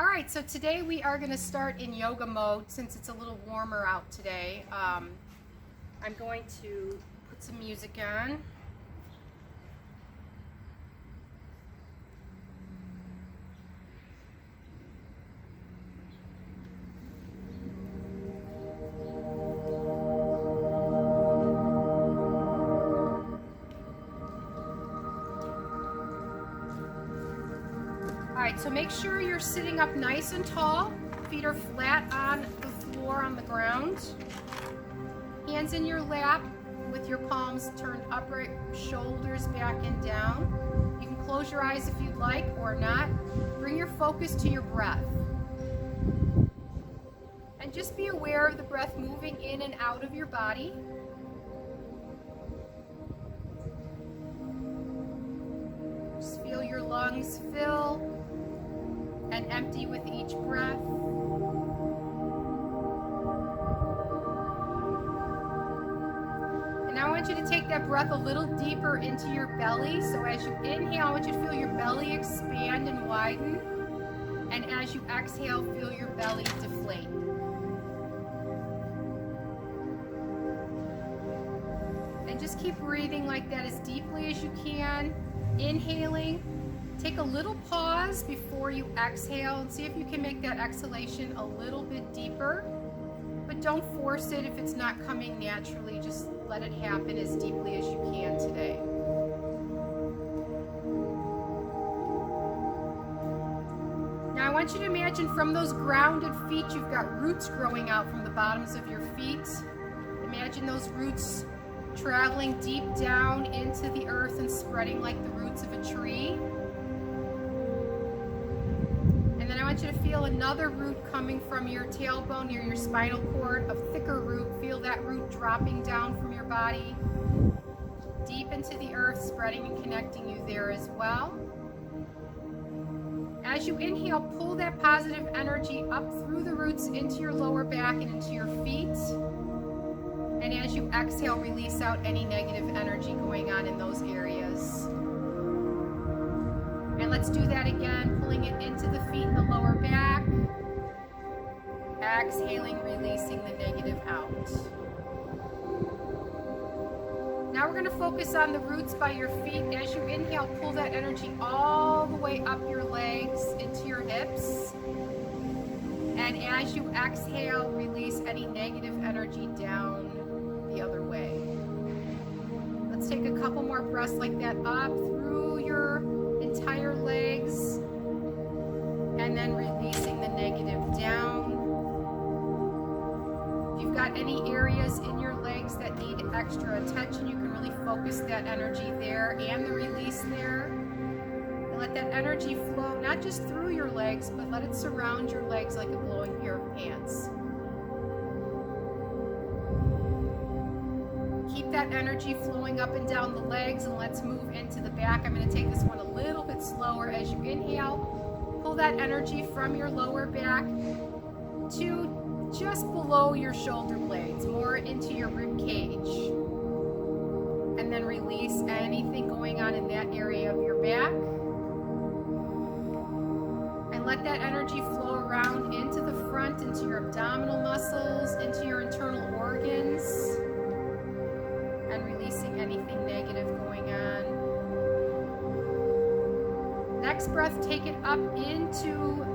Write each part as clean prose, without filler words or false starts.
All right, so today we are going to start in yoga mode since it's a little warmer out today. I'm going to put some music on. All right, so make sure you're sitting up nice and tall. Feet are flat on the floor on the ground. Hands in your lap with your palms turned upright, shoulders back and down. You can close your eyes if you'd like or not. Bring your focus to your breath. And just be aware of the breath moving in and out of your body. Just feel your lungs fill and empty with each breath. And now I want you to take that breath a little deeper into your belly. So as you inhale, I want you to feel your belly expand and widen. And as you exhale, feel your belly deflate. And just keep breathing like that as deeply as you can. Inhaling. Take a little pause before you exhale and see if you can make that exhalation a little bit deeper. But don't force it if it's not coming naturally. Just let it happen as deeply as you can today. Now I want you to imagine from those grounded feet, you've got roots growing out from the bottoms of your feet. Imagine those roots traveling deep down into the earth and spreading like the roots of a tree. And then I want you to feel another root coming from your tailbone near your spinal cord, a thicker root. Feel that root dropping down from your body, deep into the earth, spreading and connecting you there as well. As you inhale, pull that positive energy up through the roots into your lower back and into your feet. And as you exhale, release out any negative energy going on in those areas. And let's do that again, pulling it into the feet and the lower back. Exhaling, releasing the negative out. Now we're going to focus on the roots by your feet. As you inhale, pull that energy all the way up your legs into your hips. And as you exhale, release any negative energy down the other way. Let's take a couple more breaths like that up through your entire legs and then releasing the negative down. If you've got any areas in your legs that need extra attention, you can really focus that energy there and the release there. And let that energy flow not just through your legs, but let it surround your legs like a blowing pair of pants. Keep that energy flowing up and down the legs, and let's move into the back. I'm going to take this one a little bit slower. As you inhale, pull that energy from your lower back to just below your shoulder blades, more into your rib cage. And then release anything going on in that area of your back. And let that energy flow around into the front, into your abdominal muscles, into your internal organs. And releasing anything negative going on. Next breath, take it up into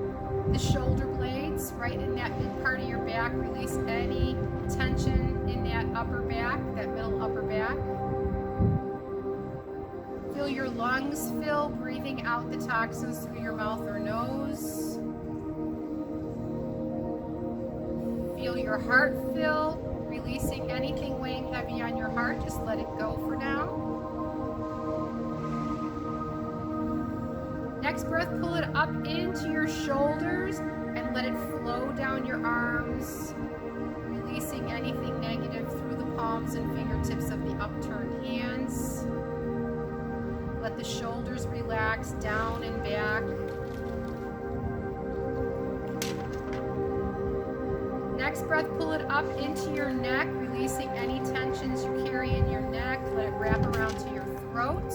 the shoulder blades, right in that mid part of your back. Release any tension in that upper back, that middle upper back. Feel your lungs fill, breathing out the toxins through your mouth or nose. Feel your heart fill. Releasing anything weighing heavy on your heart, just let it go for now. Next breath, pull it up into your shoulders and let it flow down your arms, releasing anything negative through the palms and fingertips of the upturned hands. Let the shoulders relax down and back. Next breath, pull it up into your neck, releasing any tensions you carry in your neck. Let it wrap around to your throat.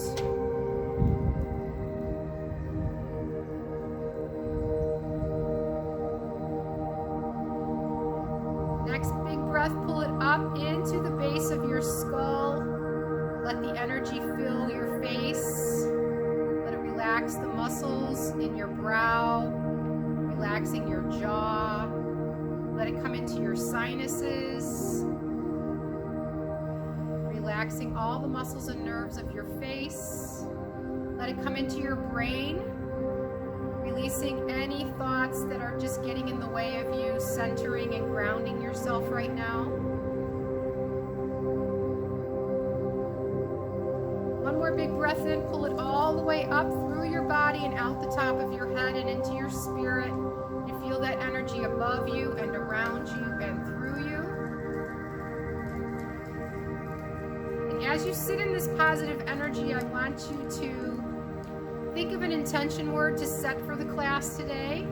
Next big breath, pull it up into the base of your skull. Let the energy fill your face. Let it relax the muscles in your brow, relaxing your jaw. Let it come into your sinuses, relaxing all the muscles and nerves of your face. Let it come into your brain, releasing any thoughts that are just getting in the way of you centering and grounding yourself right now. One more big breath in, pull it all the way up through your body and out the top of your head and into your spirit. And feel that energy above you and around you and through you. And as you sit in this positive energy, I want you to think of an intention word to set for the class today.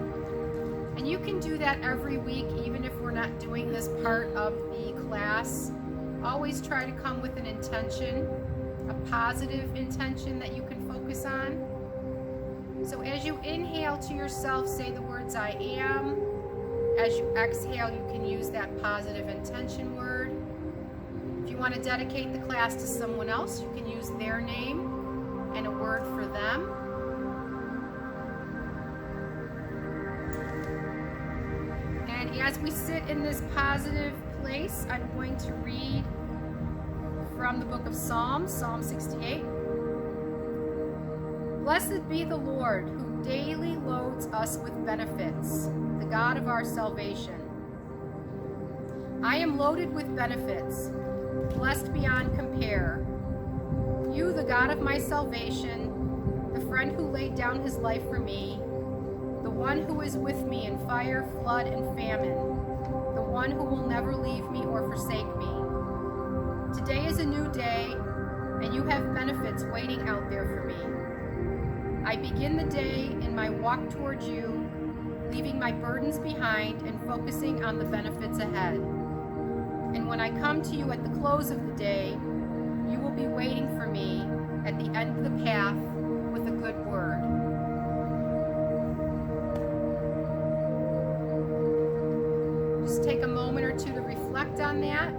And you can do that every week, even if we're not doing this part of the class. Always try to come with an intention, a positive intention that you can focus on. So as you inhale to yourself, say the words I am. As you exhale, you can use that positive intention word. If you want to dedicate the class to someone else, you can use their name and a word for them. And as we sit in this positive place, I'm going to read from the book of Psalms, Psalm 68. Blessed be the Lord, who daily loads us with benefits, the God of our salvation. I am loaded with benefits, blessed beyond compare. You, the God of my salvation, the friend who laid down his life for me, the one who is with me in fire, flood, and famine, the one who will never leave me or forsake me. Today is a new day, and you have benefits waiting out there for me. I begin the day in my walk towards you, leaving my burdens behind and focusing on the benefits ahead. And when I come to you at the close of the day, you will be waiting for me at the end of the path with a good word. Just take a moment or two to reflect on that.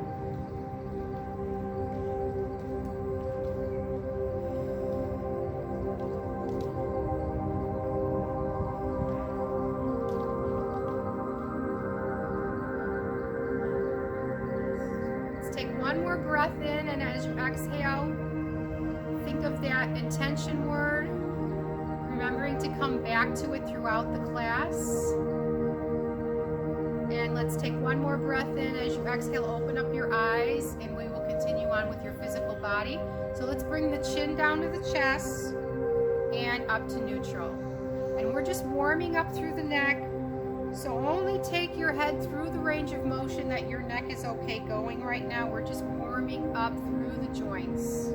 One more breath in, and as you exhale, think of that intention word, remembering to come back to it throughout the class. And let's take one more breath in. As you exhale, open up your eyes, and we will continue on with your physical body. So let's bring the chin down to the chest and up to neutral. And we're just warming up through the neck. So only take your head through the range of motion that your neck is okay going right now. We're just warming up through the joints.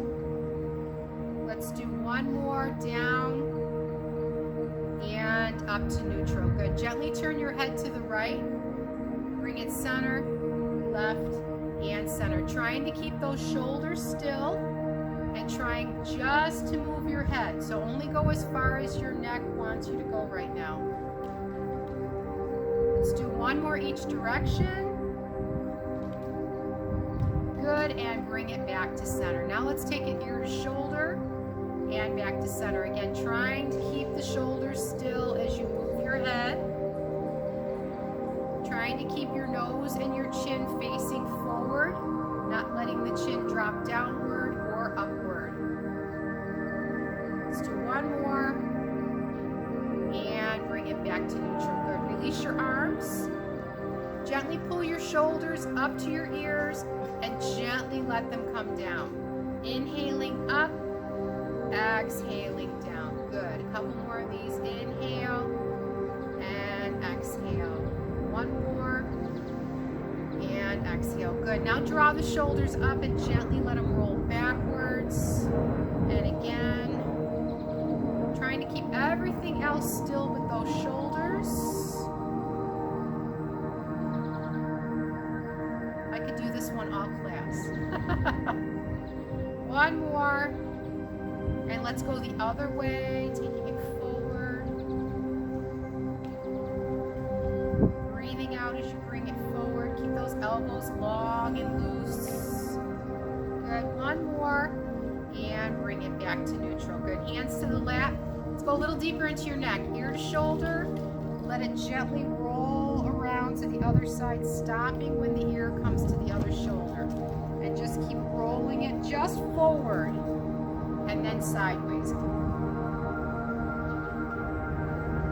Let's do one more, down and up to neutral. Good. Gently turn your head to the right. Bring it center, left, and center. Trying to keep those shoulders still and trying just to move your head. So only go as far as your neck wants you to go right now. Let's do one more each direction. Good, and bring it back to center. Now let's take it ear to shoulder and back to center. Again, trying to keep the shoulders still as you move your head. Trying to keep your nose and your chin facing forward, not letting the chin drop downward or upward. Let's do one more. And bring it back to neutral. Good. Release your arms. Gently pull your shoulders up to your ears and gently let them come down. Inhaling up, exhaling down. Good. A couple more of these. Inhale and exhale. One more and exhale. Good. Now draw the shoulders up and gently let them roll backwards. And again. Trying to keep everything else still with those shoulders. I could do this one all class. One more. And let's go the other way, taking it forward. Breathing out as you bring it forward. Keep those elbows long and loose. Good, one more. And bring it back to neutral. Good, hands to the lap. Let's go a little deeper into your neck. Ear to shoulder. Let it gently roll around to the other side, stopping when the ear comes to the other shoulder. And just keep rolling it just forward and then sideways.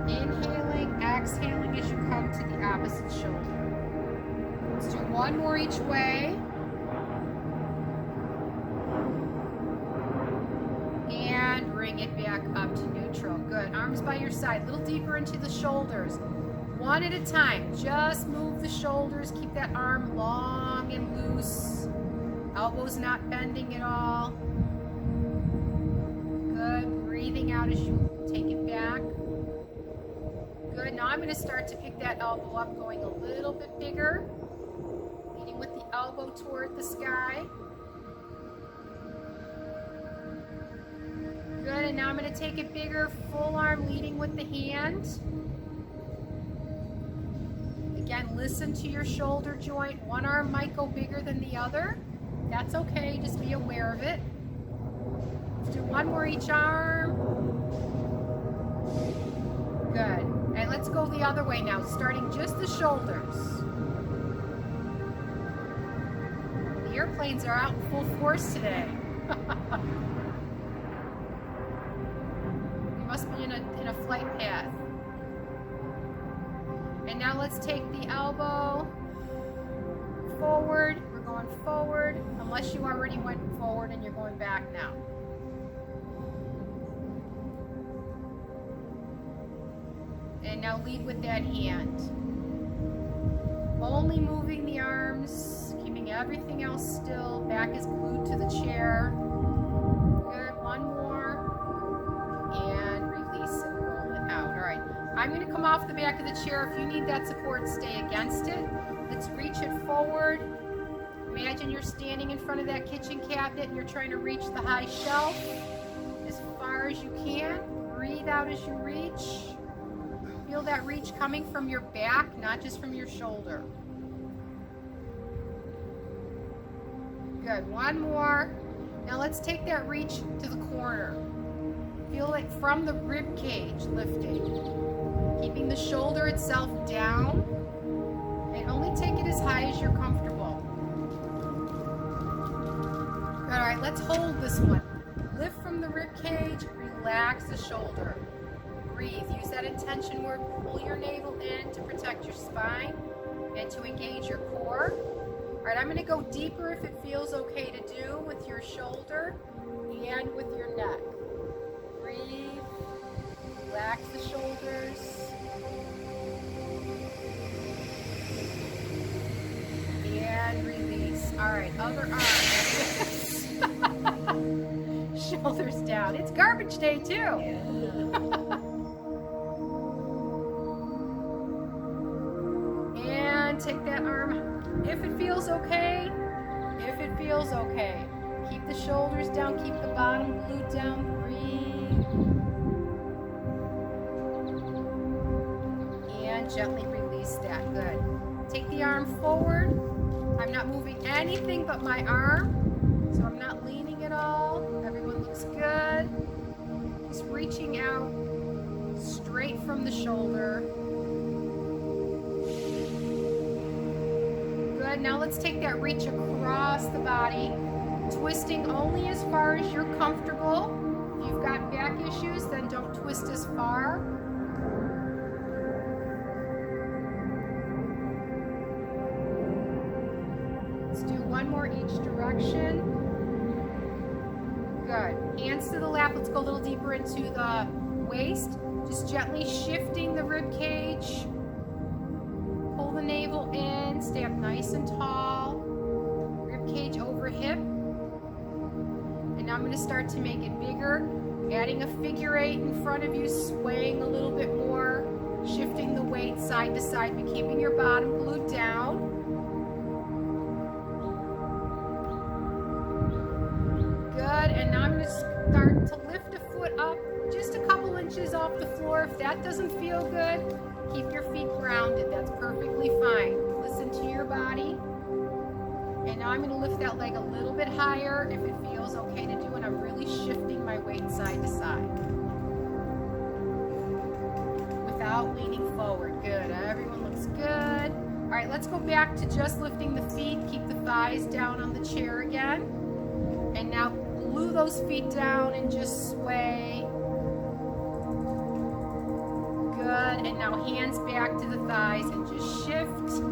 Inhaling, exhaling as you come to the opposite shoulder. Let's do one more each way. And bring it back up to neutral. Good. Arms by your side. A little deeper into the shoulders. One at a time. Just move the shoulders. Keep that arm long and loose. Elbows not bending at all. Good. Breathing out as you take it back. Good. Now I'm going to start to pick that elbow up, going a little bit bigger. Leading with the elbow toward the sky. Good, and now I'm going to take it bigger, full arm leading with the hand. Again, listen to your shoulder joint. One arm might go bigger than the other. That's okay, just be aware of it. Let's do one more each arm. Good, and let's go the other way now, starting just the shoulders. The airplanes are out in full force today. Must be in a flight path. And now let's take the elbow forward. We're going forward, unless you already went forward and you're going back now. And now lead with that hand. Only moving the arms, keeping everything else still. Back is glued to the chair. Good, one more. And release it, roll it out. All right, I'm going to come off the back of the chair. If you need that support, stay against it. Let's reach it forward. Imagine you're standing in front of that kitchen cabinet and you're trying to reach the high shelf as far as you can. Breathe out as you reach. Feel that reach coming from your back, not just from your shoulder. Good, one more. Now let's take that reach to the corner. Feel it from the rib cage lifting. Keeping the shoulder itself down. And only take it as high as you're comfortable. All right, let's hold this one. Lift from the rib cage, relax the shoulder. Breathe. Use that intention word. Pull your navel in to protect your spine and to engage your core. All right, I'm going to go deeper if it feels okay to do with your shoulder and with your neck. Breathe. Relax the shoulders. And release. All right, other arm. Shoulders down. It's garbage day too. Yeah. And take that arm. If it feels okay, if it feels okay. Keep the shoulders down, keep the bottom glued down. Breathe. And gently release that. Good. Take the arm forward. I'm not moving anything but my arm, so I'm not leaning at all. Everyone looks good. Just reaching out straight from the shoulder. Good. Now let's take that reach across the body, twisting only as far as you're comfortable. If you've got back issues, then don't twist as far. One more each direction. Good. Hands to the lap. Let's go a little deeper into the waist. Just gently shifting the rib cage. Pull the navel in. Stay up nice and tall. Rib cage over hip. And now I'm going to start to make it bigger. Adding a figure 8 in front of you. Swaying a little bit more. Shifting the weight side to side, but keeping your bottom glued down. And now I'm going to start to lift a foot up just a couple inches off the floor. If that doesn't feel good, keep your feet grounded. That's perfectly fine. Listen to your body. I'm going to lift that leg a little bit higher if it feels okay to do, and I'm really shifting my weight side to side without leaning forward. Good. Everyone looks good. All right, let's go back to just lifting the feet. Keep the thighs down on the chair again. And now glue those feet down and just sway. Good. And now hands back to the thighs and just shift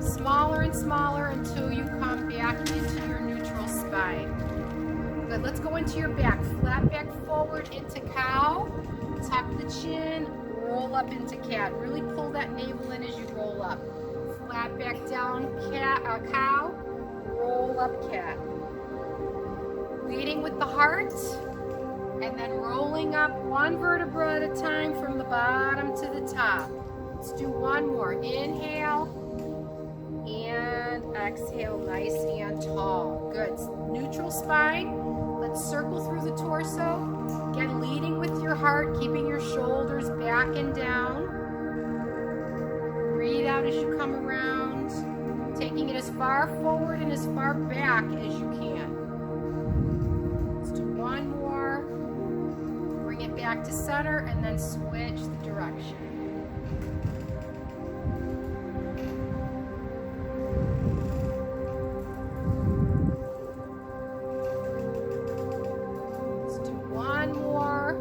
smaller and smaller until you come back into your neutral spine. Good. Let's go into your back. Flat back forward into cow. Tuck the chin. Roll up into cat. Really pull that navel in as you roll up. Flat back down, cow. Roll up, cat. Leading with the heart. And then rolling up one vertebra at a time from the bottom to the top. Let's do one more. Inhale and exhale, nice and tall. Good. Neutral spine. Let's circle through the torso. Again, leading with your heart, keeping your shoulders back and down. Breathe out as you come around, taking it as far forward and as far back as you can. Let's do one more. Bring it back to center and then switch the direction. Let's do one more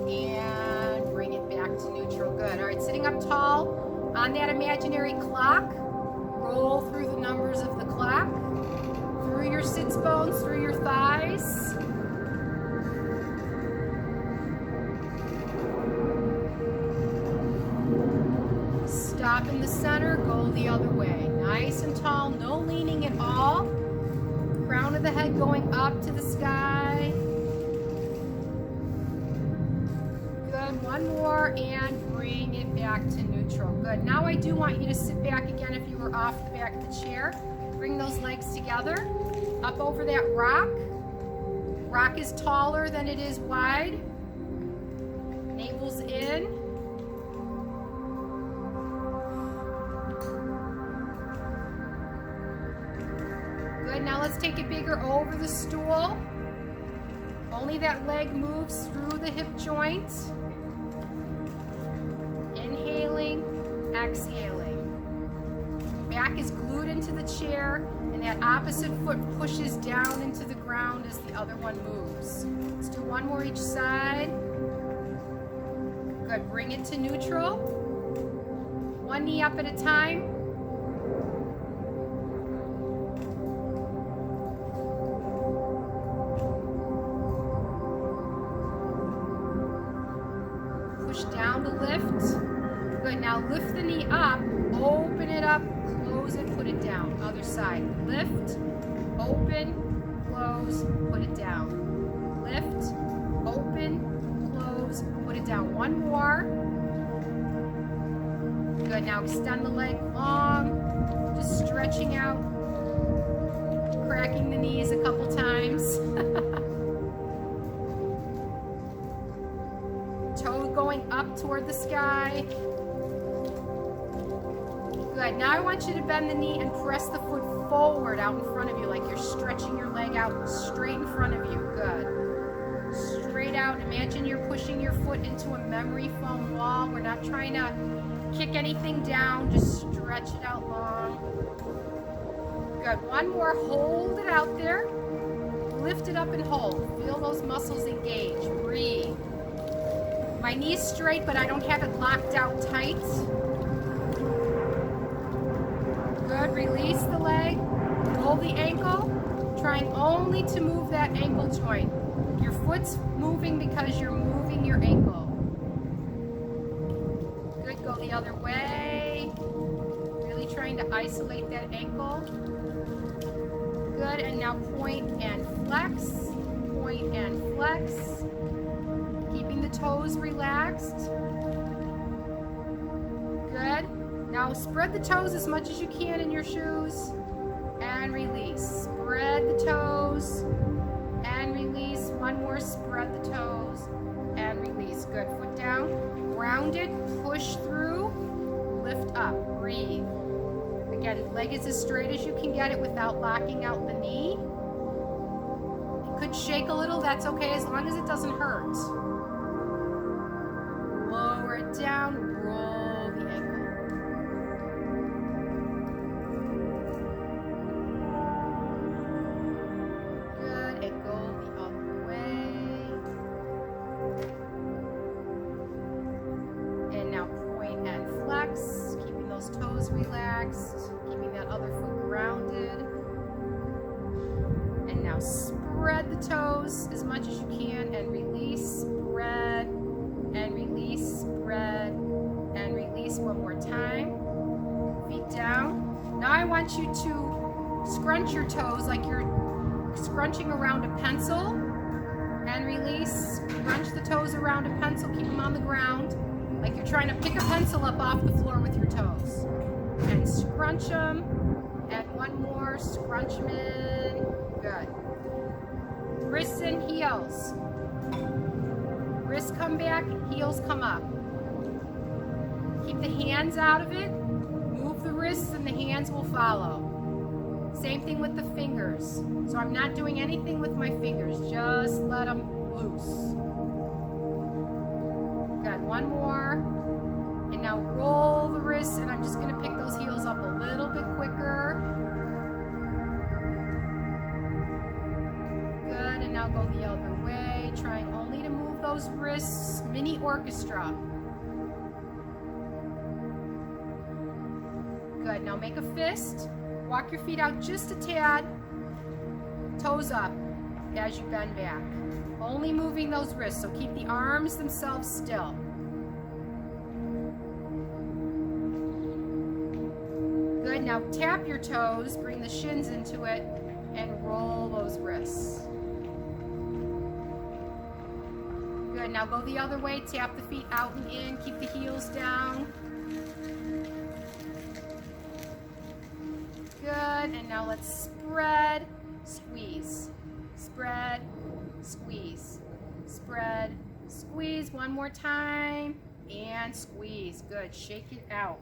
and bring it back to neutral. Good. All right, sitting up tall on that imaginary clock. Roll through the numbers of the clock, through your sits bones, through your thighs. Stop in the center, go the other way. Nice and tall, no leaning at all. Crown of the head going up to the sky. Good, one more, and bring it back to neutral. Good, now I do want you to sit back again if you were off the back of the chair. Bring those legs together, up over that rock. Rock is taller than it is wide. Navel's in. Good, now let's take it bigger over the stool. Only that leg moves through the hip joint. Inhaling, exhaling. Back is glued into the chair, and that opposite foot pushes down into the ground as the other one moves. Let's do one more each side. Good, bring it to neutral. One knee up at a time. Push down to lift. Good, now lift the knee up, open it up, close it, put it down. Other side. Lift, open, close, put it down. Lift, open, close, put it down. One more. Good, now extend the leg long, just stretching out, cracking the knees a couple times. Toe going up toward the sky. Good. Now I want you to bend the knee and press the foot forward out in front of you, like you're stretching your leg out straight in front of you. Good. Straight out. Imagine you're pushing your foot into a memory foam wall. We're not trying to kick anything down. Just stretch it out long. Good. One more. Hold it out there. Lift it up and hold. Feel those muscles engage. Breathe. My knee's straight, but I don't have it locked out tight. Good, release the leg, roll the ankle, trying only to move that ankle joint. Your foot's moving because you're moving your ankle. Good, go the other way. Really trying to isolate that ankle. Good, and now point and flex, point and flex. Keeping the toes relaxed. Good. Now spread the toes as much as you can in your shoes and release. Spread the toes and release. One more, spread the toes and release. Good, foot down, ground it, push through, lift up, breathe. Again, leg is as straight as you can get it without locking out the knee. It could shake a little, that's okay, as long as it doesn't hurt. Lower it down, roll the ankle. Good, and go the other way. And now point and flex, keeping those toes relaxed, keeping that other foot grounded. And now spread the toes as much as you can and release, spread, and release, spread, and release one more time. Feet down. Now I want you to scrunch your toes like you're scrunching around a pencil, and release. Scrunch the toes around a pencil, keep them on the ground, like you're trying to pick a pencil up off the floor with your toes. And scrunch them, and one more, scrunch them in. Good. Wrists and heels. Wrists come back, heels come up. Keep the hands out of it. Move the wrists and the hands will follow. Same thing with the fingers. So I'm not doing anything with my fingers. Just let them loose. Good, one more. And now roll the wrists, and I'm just going to pick those heels up a little bit quicker. Good, and now go the other way, trying only to move those wrists, mini orchestra. Good, now make a fist, walk your feet out just a tad, toes up as you bend back. Only moving those wrists, so keep the arms themselves still. Good, now tap your toes, bring the shins into it, and roll those wrists. Good, now go the other way, tap the feet out and in, keep the heels down. Good, and now let's spread, squeeze, spread, squeeze, spread, squeeze. One more time, and squeeze. Good, shake it out.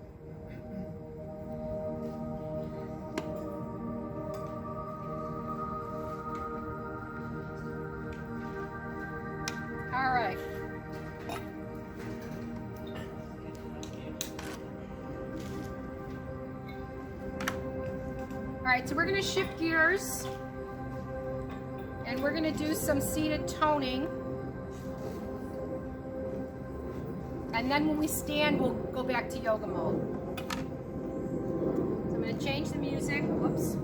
All right. All right, so we're going to shift gears, and we're going to do some seated toning. And then when we stand, we'll go back to yoga mode. So I'm going to change the music. Whoops.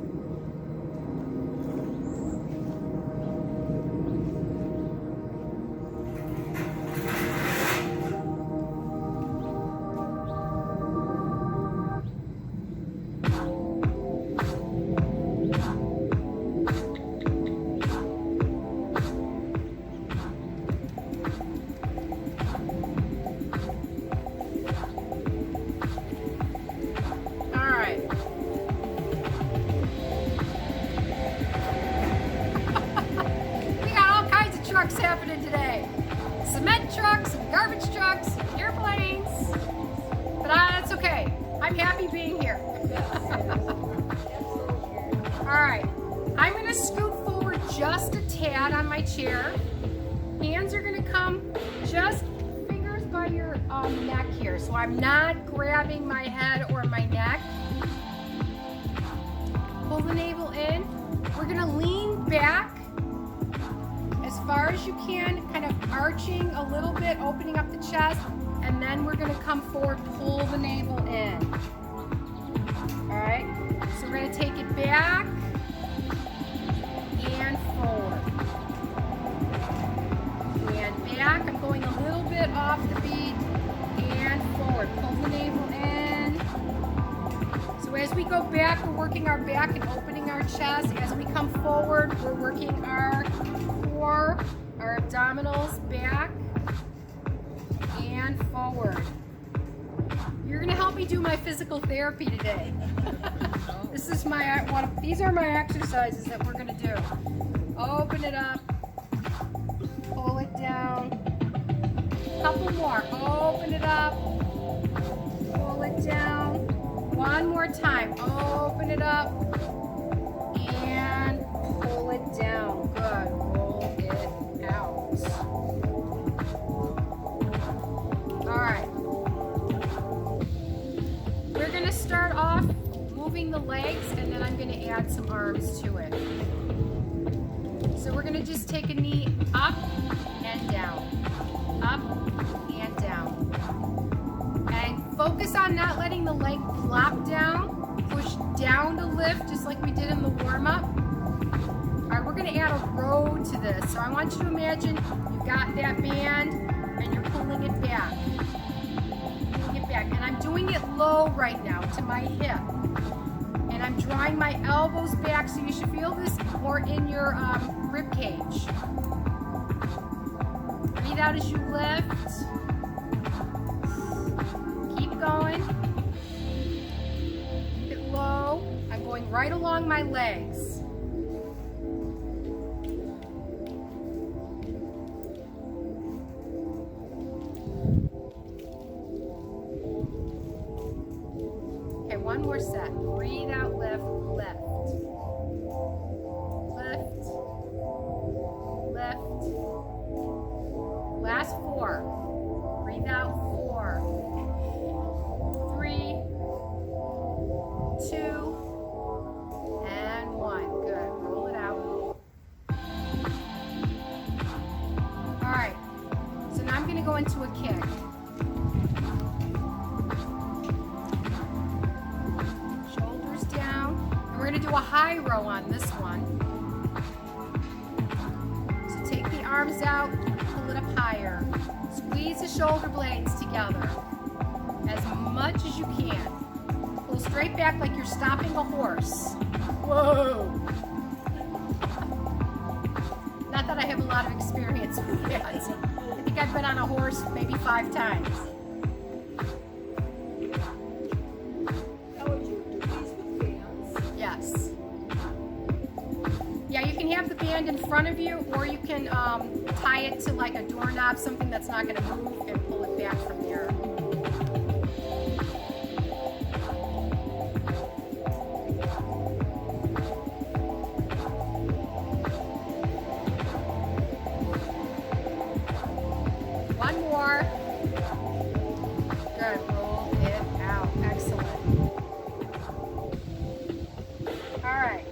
Happening today. Cement trucks, and garbage trucks, and airplanes. But that's okay. I'm happy being here. Alright. I'm going to scoot forward just a tad on my chair. Hands are going to come just fingers by your neck here. So I'm not grabbing my head or my neck. Pull the navel in. We're going to lean back as far as you can, kind of arching a little bit, opening up the chest, and then we're going to come forward, pull the navel in. All right, so we're going to take it back and forward. And back, I'm going a little bit off the beat, and forward. Pull the navel in. So as we go back, we're working our back and opening our chest. As we come forward, we're working our core, our abdominals back and forward. You're going to help me do my physical therapy today. These are my exercises that we're going to do. Open it up, pull it down. Couple more. Open it up, pull it down. One more more time. Open it up and pull it down. Good. Roll it out. All right. We're going to start off moving the legs, and then I'm going to add some arms to it. So we're going to just take a knee up and down, up and down. And focus on not letting the leg flop down. Push down to lift, just like we did in the warm-up. All right, we're going to add a row to this. So I want you to imagine you've got that band, and you're pulling it back. Pulling it back. And I'm doing it low right now to my hip. And I'm drawing my elbows back, so you should feel this more in your rib cage. Breathe out as you lift. Keep going. Keep it low. I'm going right along my legs. Okay, one more set. Breathe out, lift, lift. Lift. Lift. Last 4. Breathe out, 4. 3, 2, and 1. Good. Roll it out. All right. So now I'm going to go into a kick. Shoulders down. And we're going to do a high row on this one. So take the arms out. Pull it up higher. Squeeze the shoulder blades together as much as you can. Pull straight back like you're stopping a horse. Whoa! Not that I have a lot of experience with that. I think I've been on a horse maybe 5 times. How would you do these with bands? Yes. Yeah, you can have the band in front of you, or you can tie it to like a doorknob, something that's not going to move, and pull it back from there. One more. Good. Roll it out. Excellent. All right.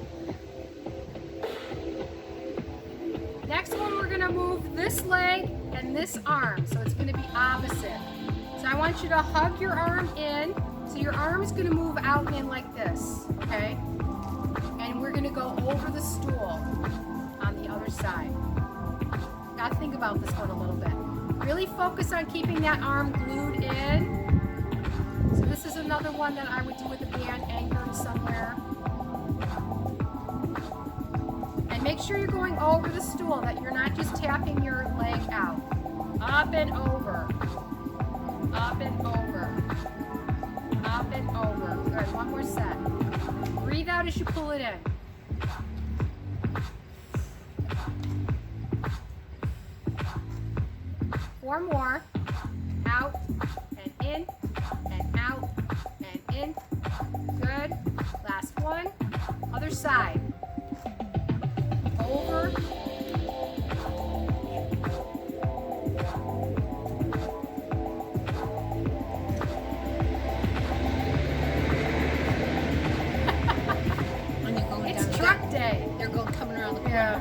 Next one, we're going to move this leg and this arm, so it's going to be opposite. So I want you to hug your arm in, so your arm is going to move out and in like this, okay? And we're going to go over the stool on the other side. Got to think about this one a little bit. Really focus on keeping that arm glued in. So this is another one that I would do with a band anchored somewhere. And make sure you're going over the stool, that you're not just tapping your leg out. Up and over. Up and over. Up and over. Good. One more set. Breathe out as you pull it in. Four more. Out and in and out and in. Good. Last one. Other side. Over. When they're going It's down truck day. They're going coming around the corner. Yeah.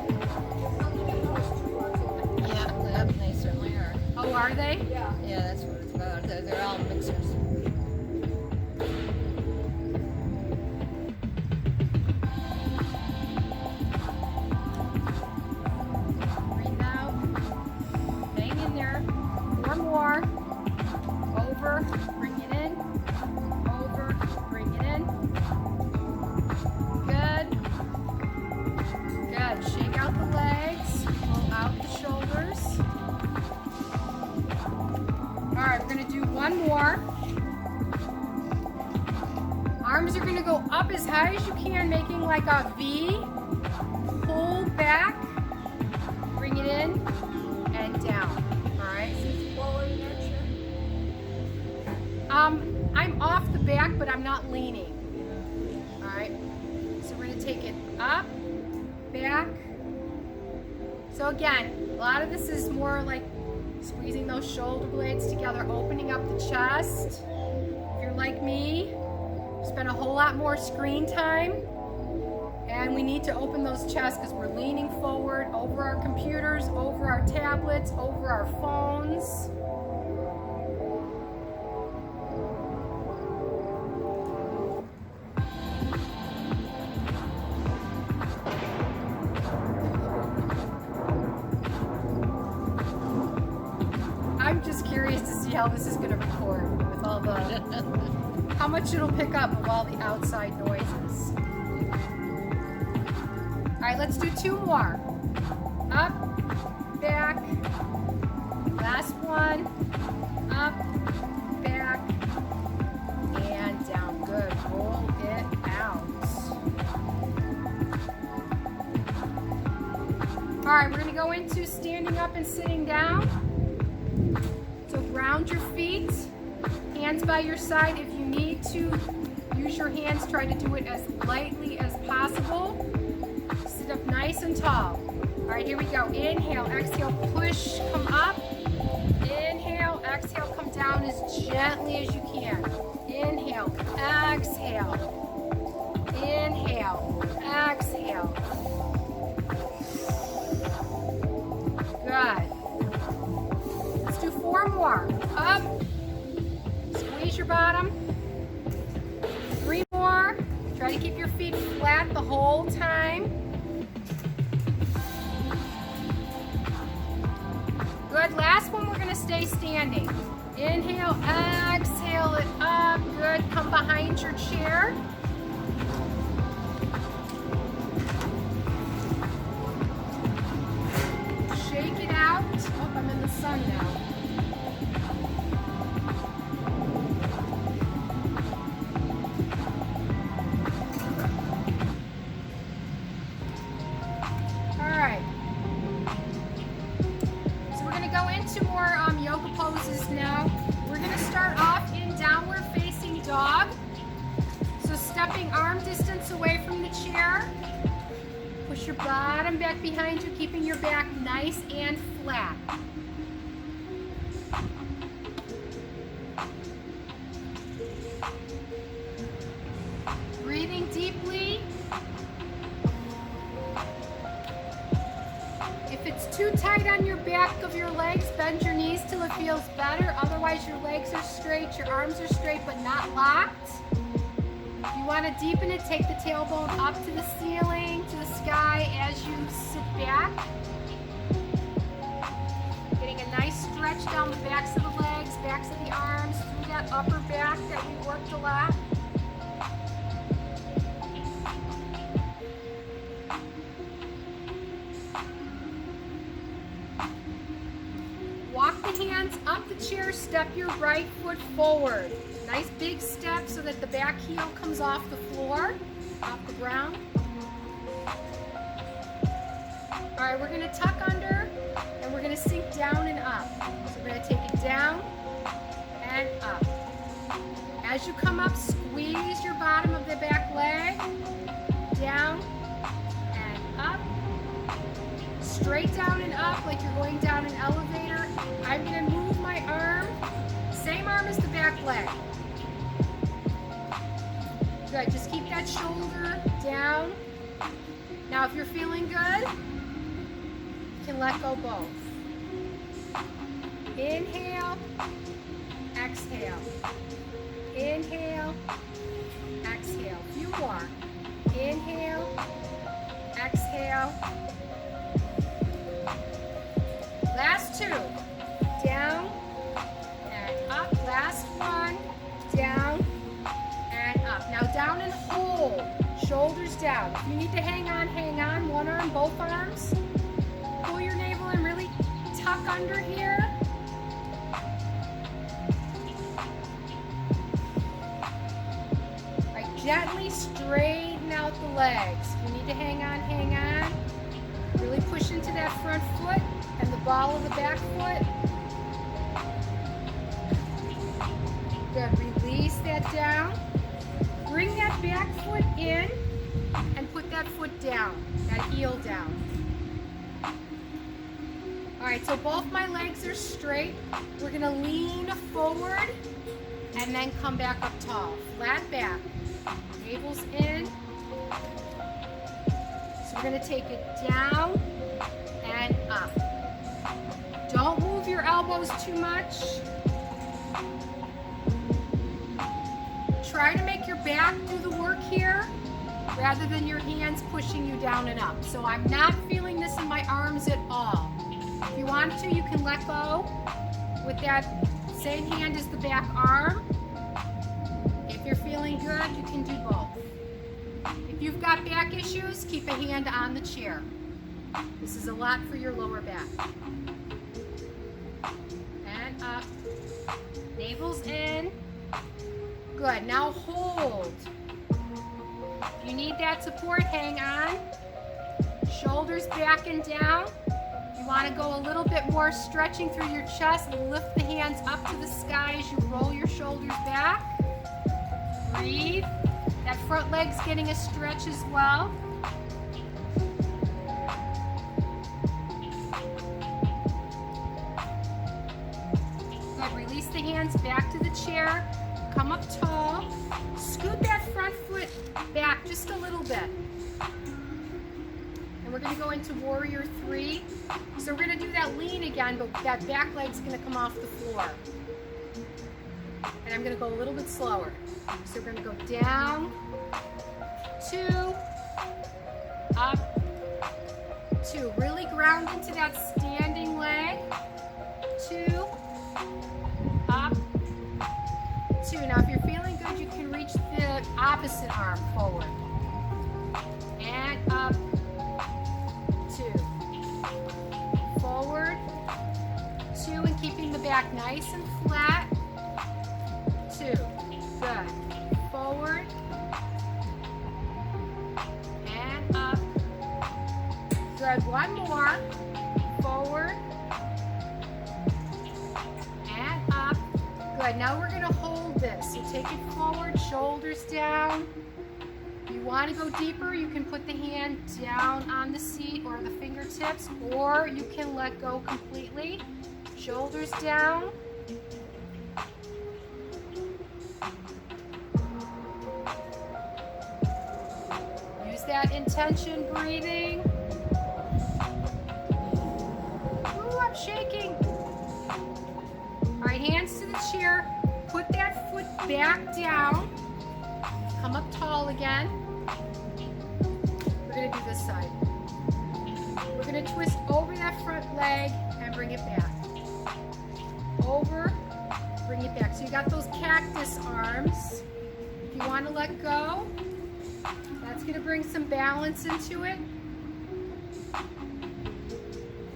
Yeah, they certainly are. Oh, are they? Yeah. Yeah, that's what it's about. They're all mixers. Breathe out. Hang in there. 4 more. Over. Bring it in. Over. Bring it in. Good. Good. Shake out the legs. Pull out the shoulders. All right, we're going to do one more. Arms are going to go up as high as you can, making like a V. Pull back. Bring it in and down. All right. Forward archer. I'm off the back, but I'm not leaning. up, back. So again, a lot of this is more like squeezing those shoulder blades together, opening up the chest. If you're like me, spend a whole lot more screen time, and we need to open those chests because we're leaning forward over our computers, over our tablets, over our phones. I'm just curious to see how this is going to record with all the, how much it'll pick up of all the outside noises. All right, let's do 2 more. Up, back, last one, up, back, and down. Good, roll it out. All right, we're gonna go into standing up and sitting down. So ground your feet, hands by your side. If you need to use your hands, try to do it as lightly as possible. Sit up nice and tall. All right, here we go. Inhale, exhale, push, come up. Inhale, exhale, come down as gently as you can. Inhale, exhale. Inhale, exhale. Good. Let's do 4 more. Up. Squeeze your bottom. 3 more. Try to keep your feet flat the whole time. Good. Last one, we're going to stay standing. Inhale, exhale it up. Good. Come behind your chair. Shake it out. Oh, I'm in the sun now. All right. So we're going to go into more yoga poses now. We're going to start off in downward facing dog. So stepping arm distance away from the chair. Push your bottom back behind you, keeping your back nice and flat. Breathing deeply. If it's too tight on your back of your legs, bend your knees till it feels better. Otherwise, your legs are straight, your arms are straight, but not locked. If you want to deepen it, take the tailbone up to the ceiling, to the sky as you sit back. Getting a nice stretch down the backs of the legs, backs of the arms, through that upper back that we worked a lot. Walk the hands up the chair, step your right foot forward. Nice big step so that the back heel comes off the floor, off the ground. All right, we're gonna tuck under and we're gonna sink down and up. So we're gonna take it down and up. As you come up, squeeze your bottom of the back leg, down and up. Straight down and up like you're going down an elevator. I'm gonna move my arm, same arm as the back leg. Good, just keep that shoulder down. Now if you're feeling good, you can let go both. Inhale, exhale. Inhale, exhale. A few more. Inhale, exhale. Last 2. Down and up. Last one. Down and up. Now down and hold. Shoulders down. If you need to hang on, hang on. One arm, both arms. Pull your navel and really tuck under here. Right, gently straighten out the legs. If you need to hang on, hang on. Really push into that front foot and the ball of the back foot. Good, release that down. Bring that back foot in and put that foot down, that heel down. All right, so both my legs are straight. We're gonna lean forward and then come back up tall. Flat back, navel's in. So we're gonna take it down and up. Don't move your elbows too much. Try to make your back do the work here rather than your hands pushing you down and up. So I'm not feeling this in my arms at all. If you want to, you can let go with that same hand as the back arm. If you're feeling good, you can do both. If you've got back issues, keep a hand on the chair. This is a lot for your lower back. And up. Navel's in. Good. Now hold. If you need that support, hang on. Shoulders back and down. You want to go a little bit more stretching through your chest. Lift the hands up to the sky as you roll your shoulders back. Breathe. That front leg's getting a stretch as well. Good. Release the hands back to the chair. Come up tall. Scoot that front foot back just a little bit. And we're going to go into Warrior 3. So we're going to do that lean again, but that back leg's going to come off the floor. And I'm going to go a little bit slower. So we're going to go down, 2, up, 2. Really ground into that standing leg. 2, up, 2. Now if you're feeling good, you can reach the opposite arm forward. And up, 2. Forward, 2, and keeping the back nice and flat. 2. Good. Forward. And up. Good. One more. Forward. And up. Good. Now we're going to hold this. So take it forward, shoulders down. If you want to go deeper, you can put the hand down on the seat or the fingertips, or you can let go completely. Shoulders down. Use that intention breathing. Ooh, I'm shaking. All right, hands to the chair. Put that foot back down. Come up tall again. We're going to do this side. We're going to twist over that front leg and bring it back. Over, bring it back. So you got those cactus arms. If you want to let go, that's going to bring some balance into it.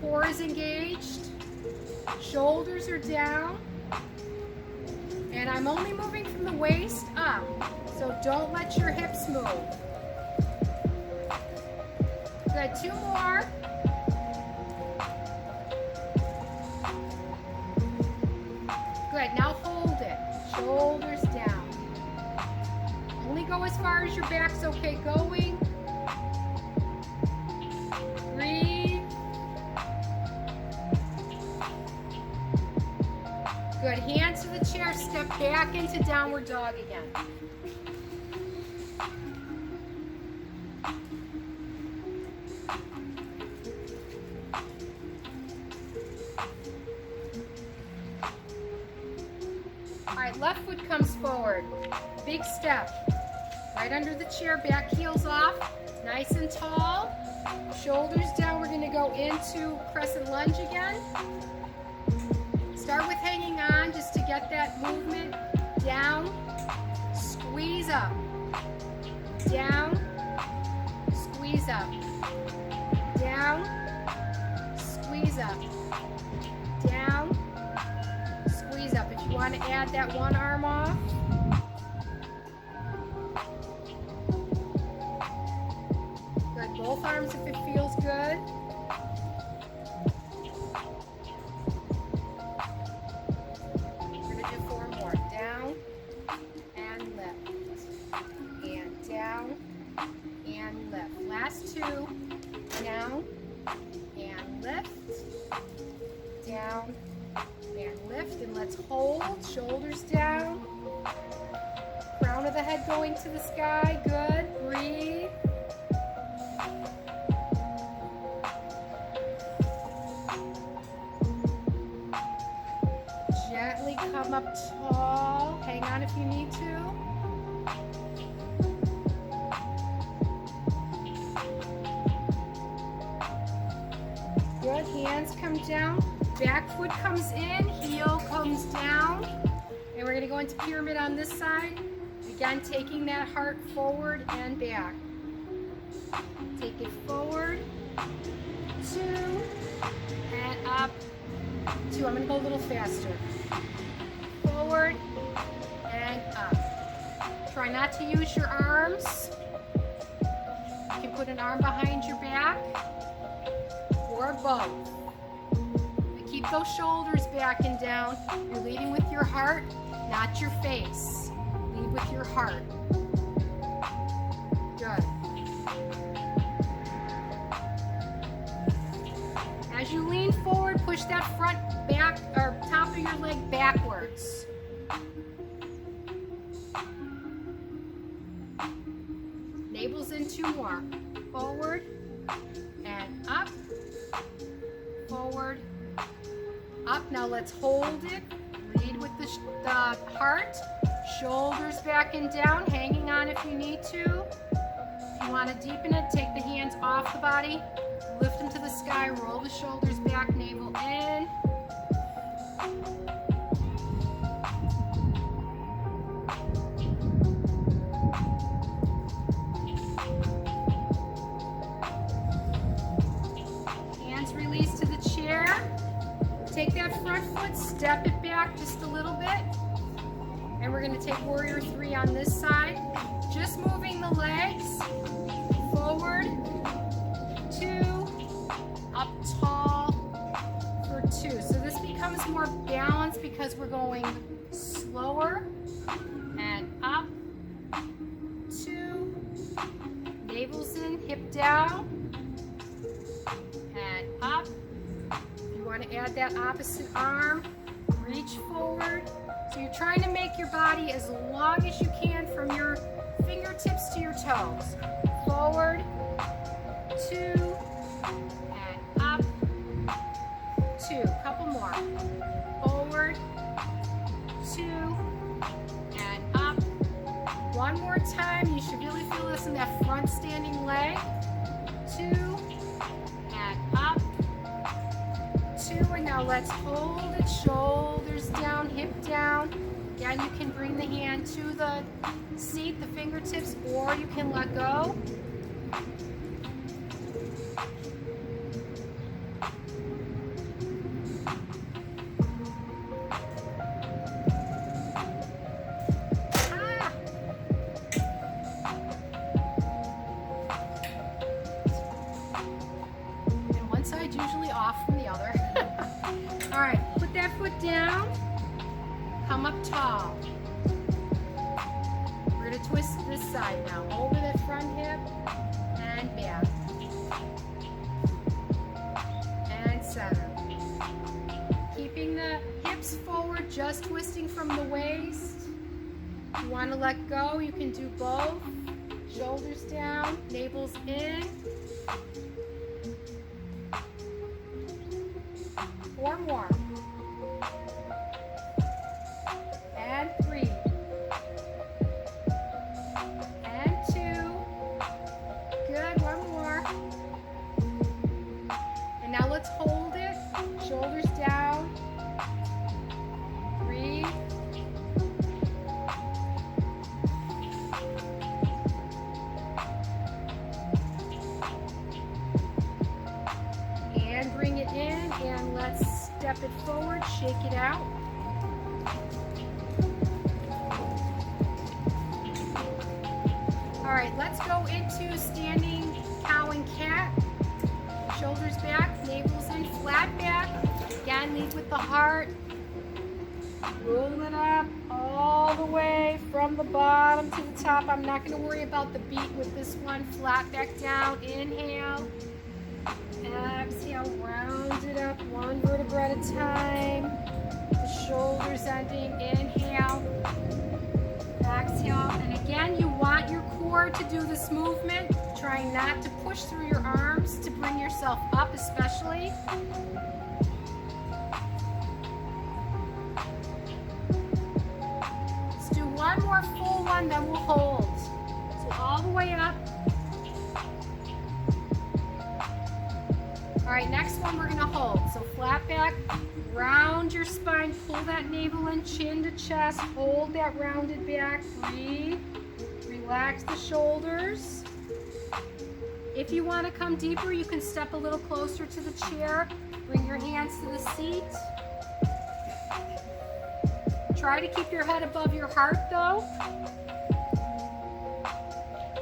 Core is engaged. Shoulders are down. And I'm only moving from the waist up. So don't let your hips move. Good. 2 more. Good. Now hold it. Shoulders down. Only go as far as your back's okay going. Breathe. Good. Hands to the chair. Step back into downward dog again. All right, left foot comes forward. Big step. Right under the chair, back heels off. Nice and tall. Shoulders down. We're going to go into crescent lunge again. Start with hanging on just to get that movement. Down. Squeeze up. Down. Squeeze up. Down. Squeeze up. Down. Squeeze up. If you want to add that one arm off. Good. Both arms if it feels good. We're going to do 4 more. Down and lift. And down and lift. Last two. Down and lift. Down and lift. And let's hold. Shoulders down. Crown of the head going to the sky. Good. Breathe. Gently come up tall. Hang on if you need to. Good. Hands come down. Back foot comes in. Heel comes down. And we're going to go into pyramid on this side. Again, taking that heart forward and back. Take it forward. 2. And up. 2. I'm going to go a little faster. Forward and up. Try not to use your arms. You can put an arm behind your back or both. But keep those shoulders back and down. You're leading with your heart, not your face. Lead with your heart. Good. As you lean forward, push that front back or top of your leg backwards. Navel's in. 2 more. Forward and up. Forward, up. Now let's hold it. Lead with the heart. Shoulders back and down, hanging on if you need to. If you want to deepen it, take the hands off the body. Lift them to the sky, roll the shoulders back, navel in. Hands release to the chair. Take that front foot, step it back just a little bit. And we're going to take warrior 3 on this side. Just moving the legs forward. 2. Up tall for 2. So this becomes more balanced because we're going slower and up. 2. Navel's in, hip down and up. If you want to add that opposite arm, reach forward. So you're trying to make your body as long as you can from your fingertips to your toes. Forward, 2, and up, 2. Couple more. Forward, 2, and up. One more time. You should really feel this in that front standing leg. 2, and up, 2. And now let's hold it. Shoulders down, hip down. Again, you can bring the hand to the seat, the fingertips, or you can let go. And one side's usually off from the other. All right, put that foot down. Come up tall. We're going to twist this side now. Over that front hip and back. And center. Keeping the hips forward, just twisting from the waist. If you want to let go, you can do both. Shoulders down, navel's in. 4 more. And 3. And 2. Good, 1 more. And now let's hold it. Shoulders down. 3. And bring it in, and let's step it forward, shake it out. All right, let's go into standing cow and cat. Shoulders back, navel's in, flat back. Again, lead with the heart. Roll it up all the way from the bottom to the top. I'm not going to worry about the beat with this one. Flat back down. Inhale. Exhale. Round it up one vertebra at a time. The shoulders ending. Inhale. Exhale. And again, you want your core to do this movement. Try not to push through your arms to bring yourself up, especially. One more full one, then we'll hold. So all the way up. All right, next one we're gonna hold. So flat back, round your spine, pull that navel in, chin to chest, hold that rounded back, breathe, relax the shoulders. If you wanna come deeper, you can step a little closer to the chair, bring your hands to the seat. Try to keep your head above your heart though.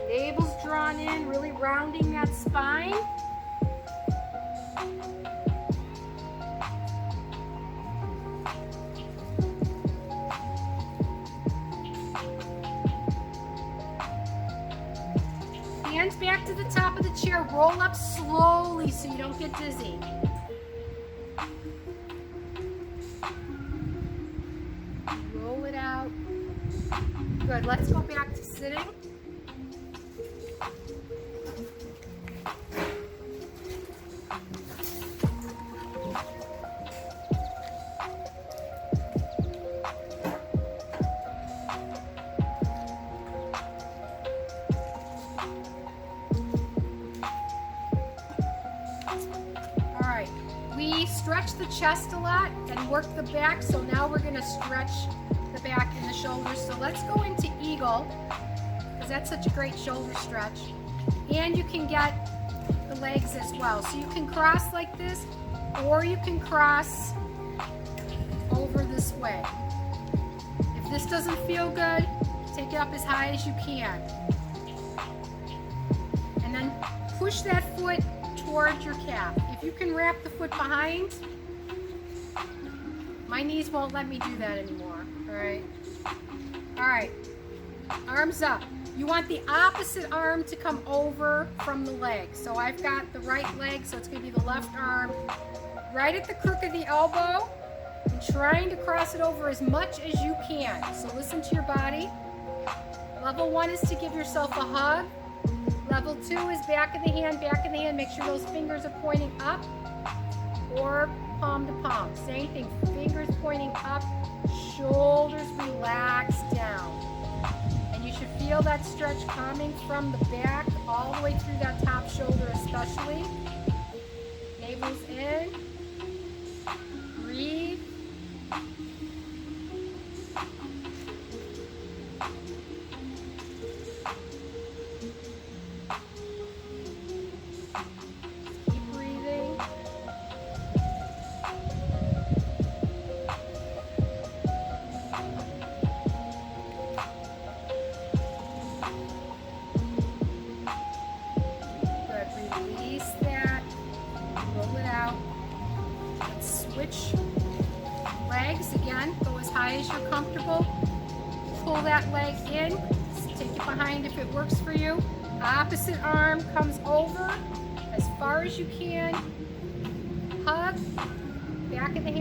Navel's drawn in, really rounding that spine. Hands back to the top of the chair. Roll up slowly so you don't get dizzy. Good, let's go back to sitting. All right, we stretch the chest a lot and work the back, so now we're going to stretch the back and the shoulders. So let's go into eagle, because that's such a great shoulder stretch. And you can get the legs as well. So you can cross like this, or you can cross over this way. If this doesn't feel good, take it up as high as you can. And then push that foot towards your calf. If you can wrap the foot behind, my knees won't let me do that anymore. All right, arms up. You want the opposite arm to come over from the leg. So I've got the right leg, so it's going to be the left arm right at the crook of the elbow, and trying to cross it over as much as you can. So listen to your body. Level 1 is to give yourself a hug. Level 2 is back of the hand, back of the hand. Make sure those fingers are pointing up or palm to palm. Same thing, fingers pointing up, shoulders relax down. And you should feel that stretch coming from the back all the way through that top shoulder especially. Navel's in. Breathe. As you're comfortable, pull that leg in, take it behind if it works for you. Opposite arm comes over as far as you can. Hug, back of the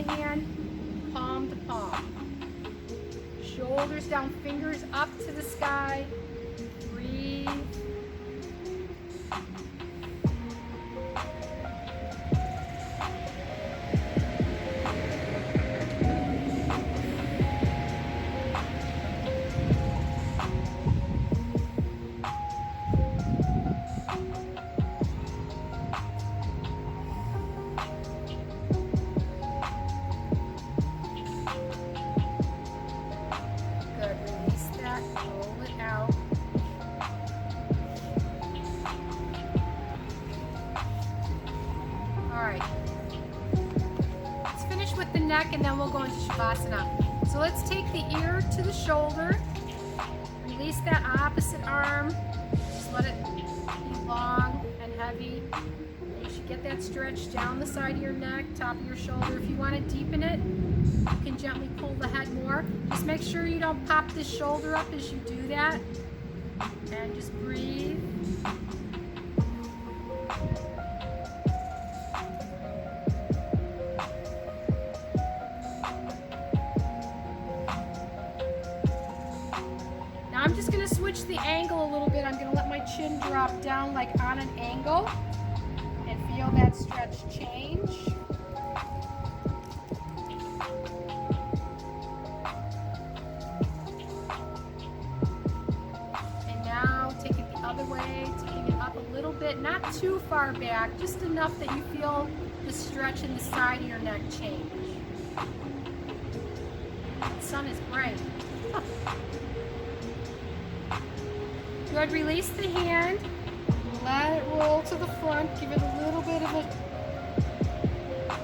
hand, palm to palm. Shoulders down, fingers up to the sky. Breathe. Neck, and then we'll go into Shavasana. So let's take the ear to the shoulder, release that opposite arm, just let it be long and heavy. You should get that that stretch down the side of your neck, top of your shoulder. If you want to deepen it, you can gently pull the head more. Just make sure you don't pop the shoulder up as you do that. And just breathe. Now I'm just going to switch the angle a little bit. I'm going to let my chin drop down like on an angle and feel that stretch change. And now take it the other way, taking it up a little bit, not too far back, just enough that you feel the stretch in the side of your neck change. The sun is bright. Good, release the hand, let it roll to the front, give it a little bit of a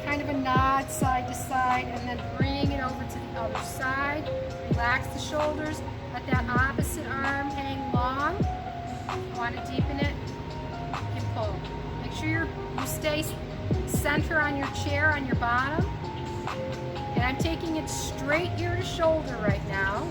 kind of a nod side to side, and then bring it over to the other side. Relax the shoulders, let that opposite arm hang long. If you want to deepen it, you can pull. Make sure you stay center on your chair, on your bottom. And I'm taking it straight ear to shoulder right now.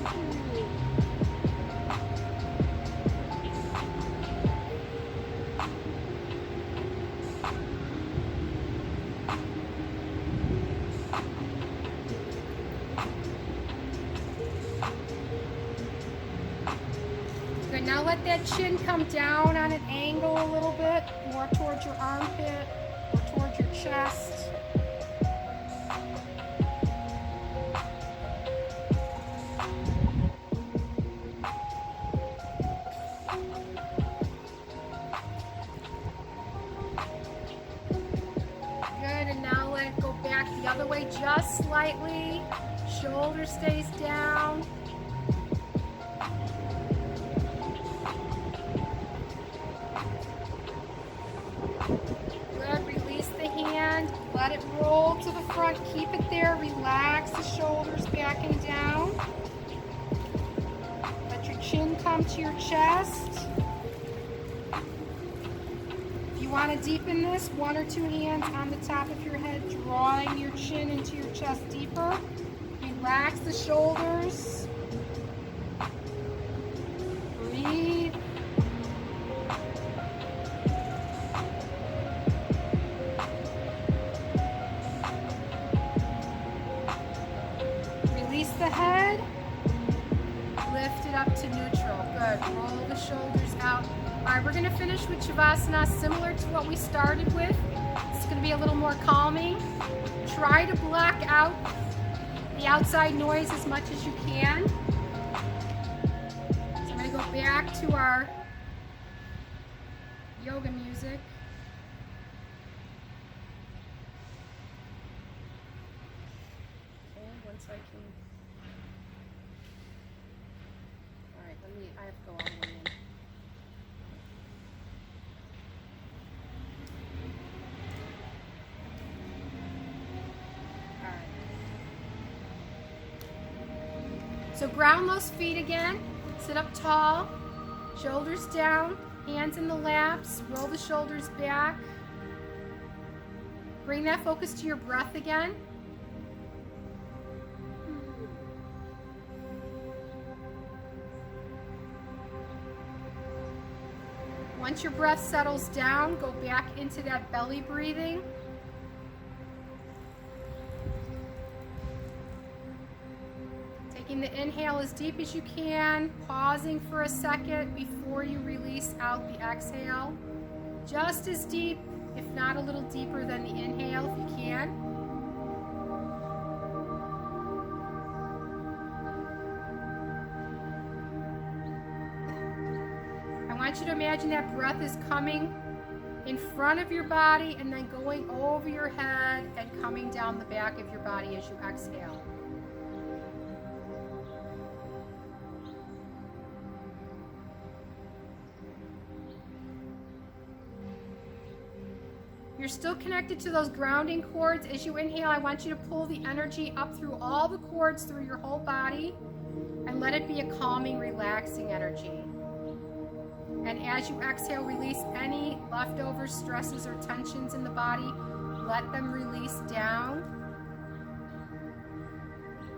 Good, now let that chin come down on an angle a little bit, more towards your armpit or towards your chest. The other way just slightly. Shoulder stays down. Good. Release the hand. Let it roll to the front. Keep it there. Relax the shoulders back and down. Let your chin come to your chest. Want to deepen this, one or two hands on the top of your head, drawing your chin into your chest deeper. Relax the shoulders. Breathe. Release the head. Lift it up to neutral. Good. Roll the shoulders out. All right, we're going to finish with Shavasana similar to what we started with. It's going to be a little more calming. Try to block out the outside noise as much as you can. So I'm going to go back to our yoga music. Okay, once I can. All right, I have to go all the way in. So ground those feet again, sit up tall, shoulders down, hands in the laps, roll the shoulders back. Bring that focus to your breath again. Once your breath settles down, go back into that belly breathing. Taking the inhale as deep as you can, pausing for a second before you release out the exhale. Just as deep, if not a little deeper than the inhale if you can. I want you to imagine that breath is coming in front of your body and then going over your head and coming down the back of your body as you exhale. You're still connected to those grounding cords. As you inhale, I want you to pull the energy up through all the cords, through your whole body, and let it be a calming, relaxing energy. And as you exhale, release any leftover stresses or tensions in the body. Let them release down.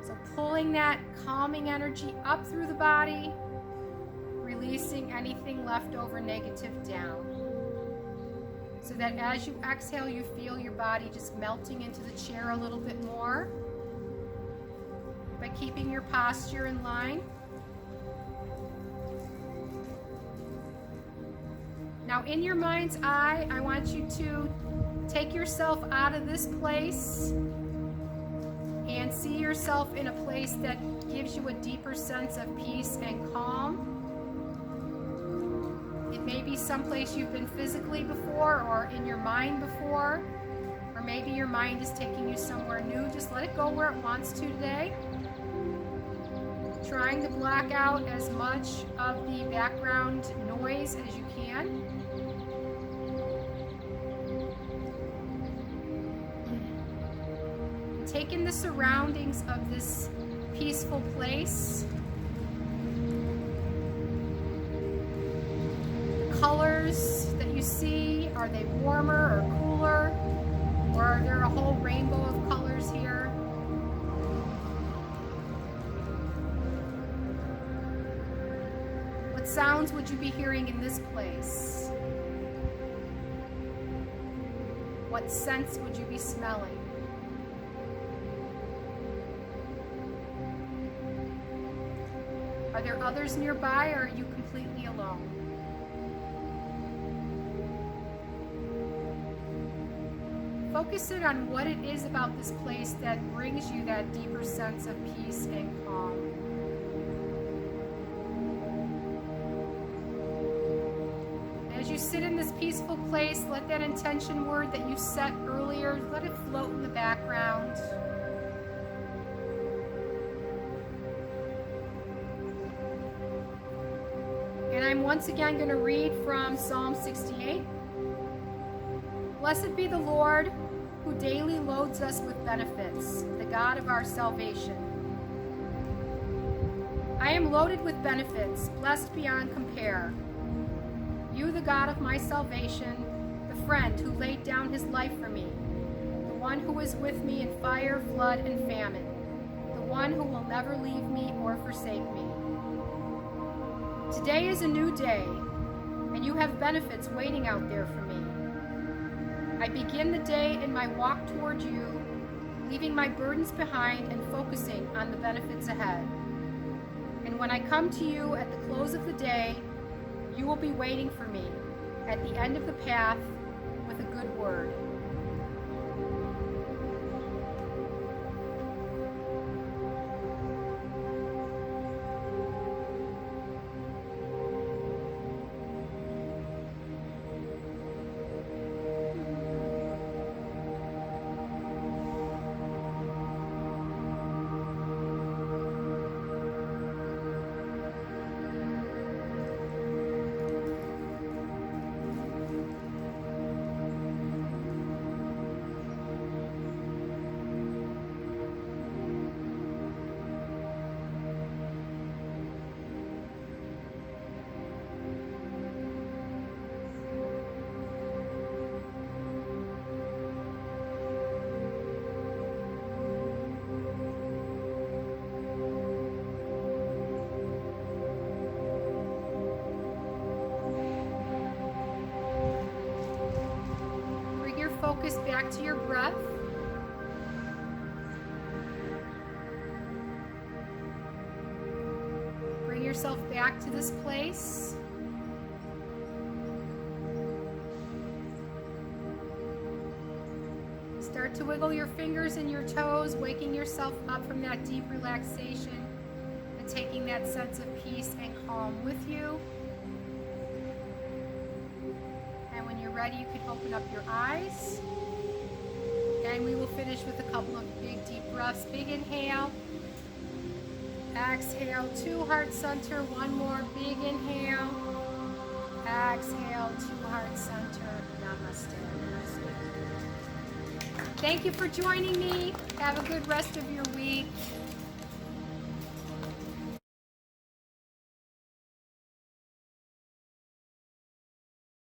So pulling that calming energy up through the body, releasing anything left over negative down. So that as you exhale, you feel your body just melting into the chair a little bit more by keeping your posture in line. Now, in your mind's eye, I want you to take yourself out of this place and see yourself in a place that gives you a deeper sense of peace and calm. It may be someplace you've been physically before or in your mind before, or maybe your mind is taking you somewhere new. Just let it go where it wants to today. Trying to block out as much of the background noise as you can. Take in the surroundings of this peaceful place. The colors that you see, are they warmer or cooler? Or are there a whole rainbow of colors here? What sounds would you be hearing in this place? What scents would you be smelling? Are there others nearby, or are you completely alone? Focus in on what it is about this place that brings you that deeper sense of peace and calm. As you sit in this peaceful place, let that intention word that you set earlier, let it float in the background. And I'm once again going to read from Psalm 68. Blessed be the Lord, who daily loads us with benefits, the God of our salvation. I am loaded with benefits, blessed beyond compare. You, the God of my salvation, the friend who laid down his life for me, the one who is with me in fire, flood, and famine, the one who will never leave me or forsake me. Today is a new day, and you have benefits waiting out there for me. I begin the day in my walk toward you, leaving my burdens behind and focusing on the benefits ahead. And when I come to you at the close of the day, you will be waiting for me at the end of the path with a good word. Focus back to your breath. Bring yourself back to this place. Start to wiggle your fingers and your toes, waking yourself up from that deep relaxation and taking that sense of peace and calm with you. Ready, you can open up your eyes, and we will finish with a couple of big deep breaths. Big inhale, exhale to heart center. One more big inhale, exhale to heart center. Namaste. Thank you for joining me. Have a good rest of your week.